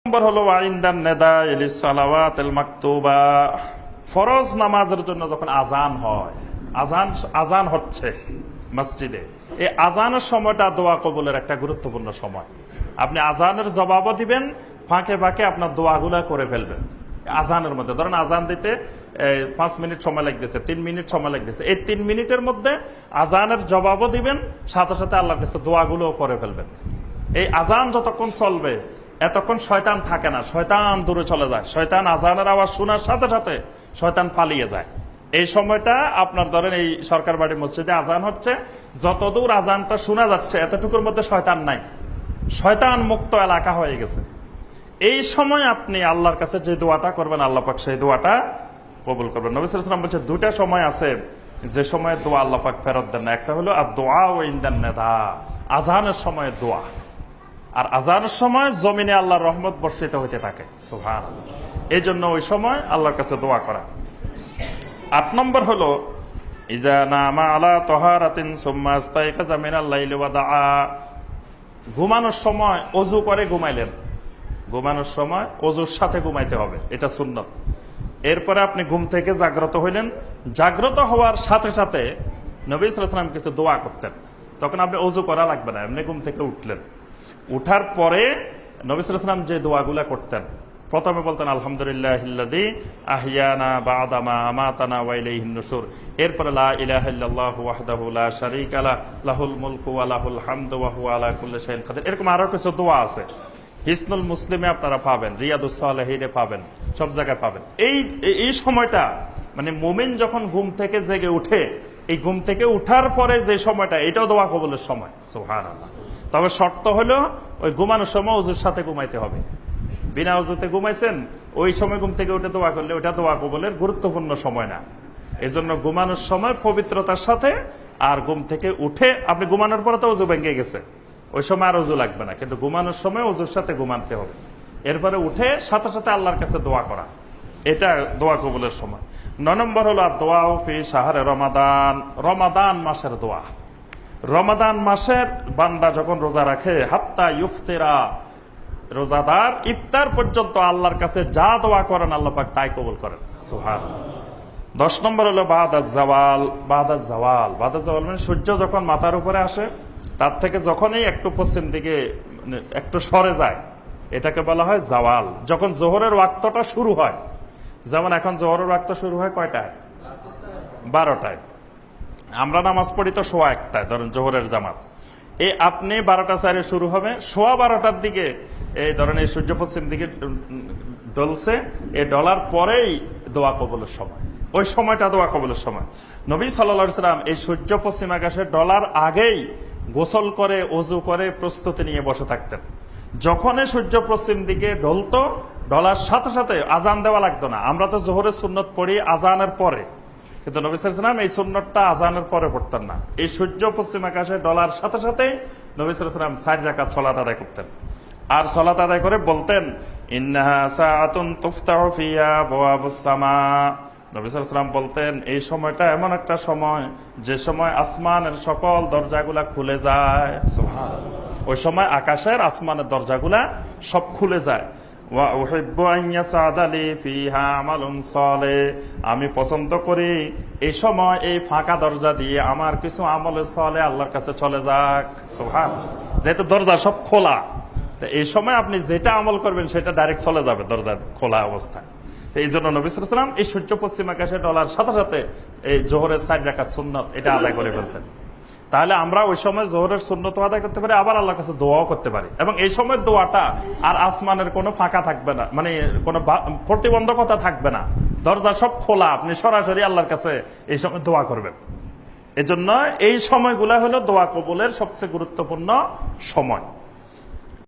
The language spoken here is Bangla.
নম্বর হলো ওয়াইন্দান নেদা ইলিস সালাওয়াতিল মাকতুবা, ফরজ নামাজের জন্য যখন আজান হয়, আজান হচ্ছে মসজিদে, এই আজানের সময়টা দোয়া কবুলের একটা গুরুত্বপূর্ণ সময়। আপনি আজানের জবাবও দিবেন, ফাঁকে ফাঁকে আপনার দোয়াগুলা করে ফেলবেন আজানের মধ্যে। ধরেন আজান দিতে 5 মিনিট সময় লাগতেছে, 3 মিনিট সময় লাগতেছে, এই 3 মিনিটের মধ্যে আজানের জবাবও দিবেন, সাথে সাথে আল্লাহর কাছে দোয়াগুলোও করে ফেলবেন। এই আজান যতক্ষণ চলবে এতক্ষণ শয়তান থাকে না, শয়তান দূরে চলে যায়। শয়তান আজানের আওয়াজ শোনার সাথে সাথে শয়তান পালিয়ে যায়। এই সময়টা আপনার ধরেন এই সরকার বাড়ি মসজিদে আজান হচ্ছে, যতদূর আজানটা শোনা যাচ্ছে এতটুকুর মধ্যে শয়তান নাই, শয়তান মুক্ত এলাকা হয়ে গেছে। এই সময় আপনি আল্লাহর কাছে যে দোয়াটা করবেন আল্লাহ পাক সেই দোয়াটা কবুল করবেন। নবী সাল্লাল্লাহু আলাইহি ওয়াসাল্লাম বলছে দুটা সময় আছে যে সময় দোয়া আল্লাহ পাক ফেরত দেন না। একটা হলো আর দোয়া ও ইনদান নেদা, আজানের সময় দোয়া, আর আজানের সময় জমিনে আল্লাহর রহমত বর্ষিত হইতে থাকে। সুবহানাল্লাহ। এই জন্য ওই সময় আল্লাহর কাছে দোয়া করা। 8 নম্বর হলো ইজা নামা আলা তাহারাতিন সুম্মা ইস্তাইকাযা মিনাল লাইলি ওয়া দাআ, ঘুমানোর সময় ওযু করে ঘুমাইলেন, ঘুমানোর সময় ওযুর সাথে ঘুমাইতে হবে, এটা সুন্নাত। এরপরে আপনি ঘুম থেকে জাগ্রত হইলেন, জাগ্রত হওয়ার সাথে সাথে নবী সাল্লাল্লাহু আলাইহি ওয়াসাল্লাম কিছু দোয়া করতেন, তখন আপনি ওযু করা লাগবে না, এমনি ঘুম থেকে উঠলেন। উঠার পরে নবী সাল্লাল্লাহু আলাইহি ওয়াসাল্লাম যে দোয়াগুলা করতেন, প্রথমে বলতেন আলহামদুলিল্লাহিল্লাযী আহিয়ানা বা'দা মা আমাতানা ওয়া ইলাইহিন নুশুর, এরপরে লা ইলাহা ইল্লাল্লাহু ওয়াহদাহু লা শারীকা লাহু লাহুল মুলকু ওয়া লাহুল হামদু ওয়া হুয়া আলা কুল্লি শাইইন কাদির। এরকম আরো কিছু দোয়া আছে, হিসনুল মুসলিমে আপনারা পাবেন, রিয়াদুস সালেহিনে পাবেন, সব জায়গায় পাবেন। এই সময়টা মানে মুমিন যখন ঘুম থেকে জেগে উঠে, এই ঘুম থেকে উঠার পরে যে সময়টা, এটাও দোয়া কবুলের সময়। সুবহানাল্লাহ। তবে শর্ত হলো ওই ঘুমানোর সময় ওযুর সাথে ঘুমাইতে হবে। বিনা ওযুতে ঘুমাইছেন, ওই সময় ঘুম থেকে উঠে দোয়া করলে ওটা দোয়া কবুলের গুরুত্বপূর্ণ সময় না। এই জন্য ঘুমানোর সময় পবিত্রতার সাথে, আর ঘুম থেকে উঠে আপনি ঘুমানোর পরে তো ওযু ভেঙে গেছে, ওই সময় আর ওযু লাগবে না, কিন্তু ঘুমানোর সময় ওযুর সাথে ঘুমাতে হবে। এরপরে উঠে সাথে সাথে আল্লাহর কাছে দোয়া করা, এটা দোয়া কবুলের সময়। 9 নম্বর হলো দোয়া ফি শাহরে রমাদান, রমাদান মাসের দোয়া। রমাদান মাসের বান্দা যখন রোজা রাখে, হাত্তা ইফতিরা, রোজাদার ইফতার পর্যন্ত আল্লাহর কাছে যা দোয়া করেন আল্লাহ পাক তাই কবুল করেন। সুবহানাল্লাহ। 10 নম্বর হলো বাদাজ জাওয়াল, বাদাজ জাওয়াল, বাদাজ জাওয়াল মানে সূর্য যখন মাথার উপরে আসে তার থেকে যখনই একটু পশ্চিম দিকে একটু সরে যায় এটাকে বলা হয় জাওয়াল। যখন জোহরের ওয়াক্তটা শুরু হয়, যেমন এখন জোহরের ওয়াক্ত শুরু হয় কয়টায়? 12টায়। আমরা নামাজ পড়ি তো 1:15টায়, ধরেন জোহরের জামাত। এই আপনি 12টা 4-এ শুরু হবে, 12:15টার দিকে এই ধরেন এই সূর্য পশ্চিম দিকে ডলছে, এই ডলার পরেই দোয়া কবুলের সময়, ওই সময়টা দোয়া কবুলের সময়। নবী সাল্লাল্লাহু আলাইহি ওয়াসাল্লাম এই সূর্য পশ্চিম আকাশে ডলার আগেই গোসল করে ওযু করে প্রস্তুতি নিয়ে বসে থাকতেন। যখনই সূর্য পশ্চিম দিকে ঢলতো, ডলার সাথে সাথে আজান দেওয়া লাগতো না। আমরা তো জোহরের সুন্নত পড়ি আজানের পরে, কিন্তু নবী সাল্লাল্লাহু আলাইহি ওয়াসাল্লাম এই সুন্নতটা আজানের পরে পড়তেন না। এই সূর্য পশ্চিম আকাশে ডলার সাথে সাথেই নবী সাল্লাল্লাহু আলাইহি ওয়াসাল্লাম 4 রাকাত সালাত আদায় করতেন। আর সালাত আদায় করে বলতেন ইন্নাহা সাআতুন তুফতাহু ফিহা আবওয়াবুস সামা। নবী সাল্লাল্লাহু আলাইহি ওয়াসাল্লাম বলতেন এই সময়টা এমন একটা সময় যে সময় আসমানের সকল দরজাগুলা খুলে যায়। সুবহানাল্লাহ। ওই সময় আকাশের আসমানের দরজাগুলা সব খুলে যায়। ওয়া উহিব্বু আন ইয়াসআদা লি ফিহা আমালুন সালিহ, আমি পছন্দ করি এই সময় এই ফাঁকা দরজা দিয়ে আমার কিছু আমলে সালেহ আল্লাহর কাছে চলে যাক। সুবহানাল্লাহ। যেহেতু দরজা সব খোলা, এই সময় আপনি যেটা আমল করবেন সেটা ডাইরেক্ট চলে যাবে দরজা খোলা অবস্থায়। এই জন্য নবী সাল্লাল্লাহু আলাইহি ওয়াসাল্লাম এই সূর্য পশ্চিম আকাশে ডলার সাথে সাথে এই জোহরের 4 রাকাত সুন্নত এটা আদায় করে ফেলতেন। তাহলে আমরা ওই সময় জোহরের সুন্নত আদায় করতে পারি, আবার আল্লাহর কাছে দোয়াও করতে পারি। এবং এই সময় দোয়াটা আর আসমানের কোনো ফাঁকা থাকবে না, মানে কোনো প্রতিবন্ধকতা থাকবে না, দরজা সব খোলা, আপনি সরাসরি আল্লাহর কাছে এই সময় দোয়া করবেন। এজন্য এই সময়গুলা হলো দোয়া কবুলের সবচেয়ে গুরুত্বপূর্ণ সময়।